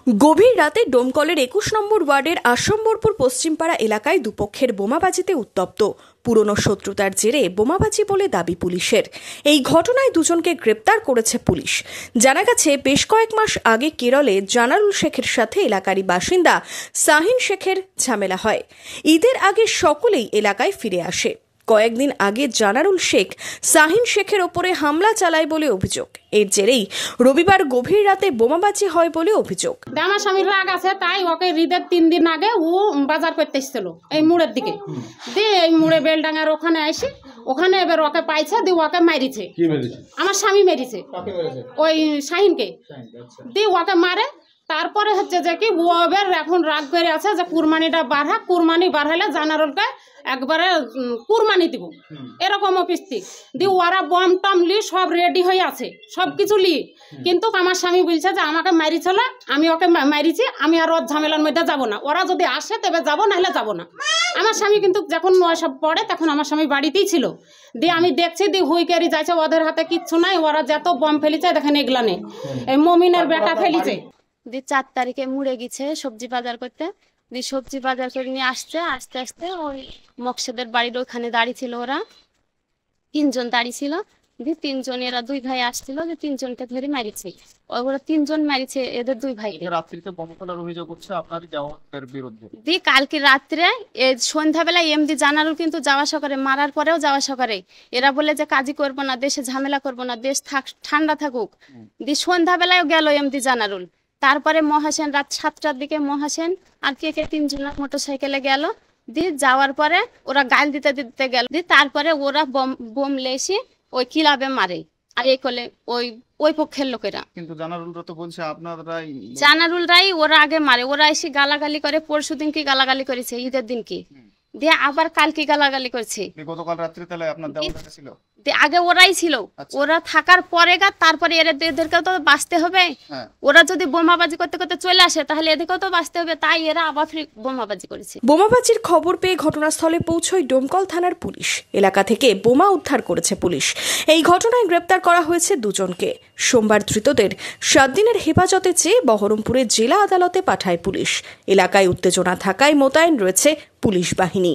গভীর রাতে ডোমকলের ২১ নম্বর ওয়ার্ডের আশম্বরপুর পশ্চিমপাড়া এলাকায় দুপক্ষের বোমাবাজিতে উত্তপ্ত। পুরনো শত্রুতার জেরে বোমাবাজি বলে দাবি পুলিশের। এই ঘটনায় দুজনকে গ্রেপ্তার করেছে পুলিশ। জানা গেছে, বেশ কয়েক মাস আগে কেরলে জানারুল শেখের সাথে এলাকারই বাসিন্দা শাহিন শেখের ঝামেলা হয়। ঈদের আগে সকলেই এলাকায় ফিরে আসে। কয়েকদিন আগে জানারুল শেখ শাহিন শেখের ওপরে হামলা চালায় বলে অভিযোগ। এর জেরেই রবিবার গভীর রাতে বোমাবাজি হয় বলে অভিযোগ। আমার স্বামীর রাগ আছে, তাই ওকে ঈদের 3 দিন আগে ও বাজার করতে এসেছিল এই মোড়ের দিকে। দিয়ে এই মোড়ে বেলডাঙ্গার ওখানে আসি, ওখানে এবার ওকে পাইছে, দিয়ে ওকে মারিছে। আমার স্বামী মেরেছে ওই শাহিনকে, দিয়ে ওকে মারে। তারপরে হচ্ছে যে কি ও এবার এখন রাগ করে আছে যে কুরবানিটা বাড়া, কুরবানি বাড়াইলে জানারুলকে একবারে কুরবানি দিব, এরকম অপিস্তিক দিয়ে ওরা বম টম লি সব রেডি হয়ে আছে, সব কিছু লি। কিন্তু আমার স্বামী বলছে যে আমাকে মারিছিল, আমি ওকে মারিছি, আমি আর ওর ঝামেলার মধ্যে যাব না। ওরা যদি আসে তবে যাবো, নাহলে যাব না। আমার স্বামী কিন্তু যখন সব পড়ে তখন আমার স্বামী বাড়িতেই ছিল। দিয়ে আমি দেখছি, দিয়ে হুইকারি যাইছে, ওদের হাতে কিচ্ছু নাই। ওরা যত বম ফেলিছে দেখেন এগুলা নেই, এই মমিনের বেটা ফেলিছে। দিয়ে 4 তারিখে মুড়ে গেছে সবজি বাজার করতে। দিয়ে সবজি বাজার করে নিয়ে আস্তে আস্তে ওই মকসেদের বাড়ির ওখানে দাঁড়িয়ে ছিল। ওরা 3 জন দাঁড়িয়ে ছিল। দিয়ে 3 জন, এরা 2 ভাই আসছিল, যে 3 জনকে ধরে মারিছে। ওরা 3 জন মারিছে এদের 2 ভাই। রাত্রিতে বোমা ফেলার অভিযোগ হচ্ছে আপনার যাওয়ার বিরুদ্ধে। দিয়ে কালকে রাত্রে সন্ধ্যাবেলা এমডি জানারুল কিন্তু যাওয়া সকালে, মারার পরেও যাওয়া সকালে এরা বলে যে কাজই করবো না, দেশে ঝামেলা করবো না, দেশ ঠান্ডা থাকুক। দিয়ে সন্ধ্যাবেলায় গেল এমডি জানারুল। তারপরে মহাসেন রাত 7টার দিকে মহাসেন আর কে 3 জন মোটরসাইকেলে গেল। দিয়ে যাওয়ার পরে ওরা গাল দিতে দিতে গেল। দিয়ে তারপরে ওরা বোম লেসে ওই কিলাবে মারে। আর এই করলে ওই পক্ষের লোকেরা, কিন্তু জানারুলরা তো বলছে আপনারাই, জানারুলরাই ওরা আগে মারে। ওরা এসে গালাগালি করে, পরশু দিন কি গালাগালি করেছে, ঈদের দিন কি, দিয়ে আবার কালকে গালাগালি করছে। গতকাল রাত্রে তাহলে আপনার দেওয়াটা ছিল, আগে ওরাই ছিল। ওরা থাকার পরে তারপরে এদেরকেও তো বাঁচতে হবে। ওরা যদি বোমাবাজি করতে করতে চলে আসে তাহলে এদেরকেও তো বাঁচতে হবে, তাই এরা আবার বোমাবাজি করেছে। বোমাবাজির খবর পেয়ে ঘটনাস্থলে পৌঁছয় ডোমকল থানার পুলিশ। এলাকা থেকে বোমা উদ্ধার করেছে পুলিশ। এই ঘটনায় গ্রেপ্তার করা হয়েছে 2 জনকে। সোমবার ধৃতদের 7 দিনের হেফাজতে চেয়ে বহরমপুরের জেলা আদালতে পাঠায় পুলিশ। এলাকায় উত্তেজনা থাকায় মোতায়েন রয়েছে পুলিশ বাহিনী।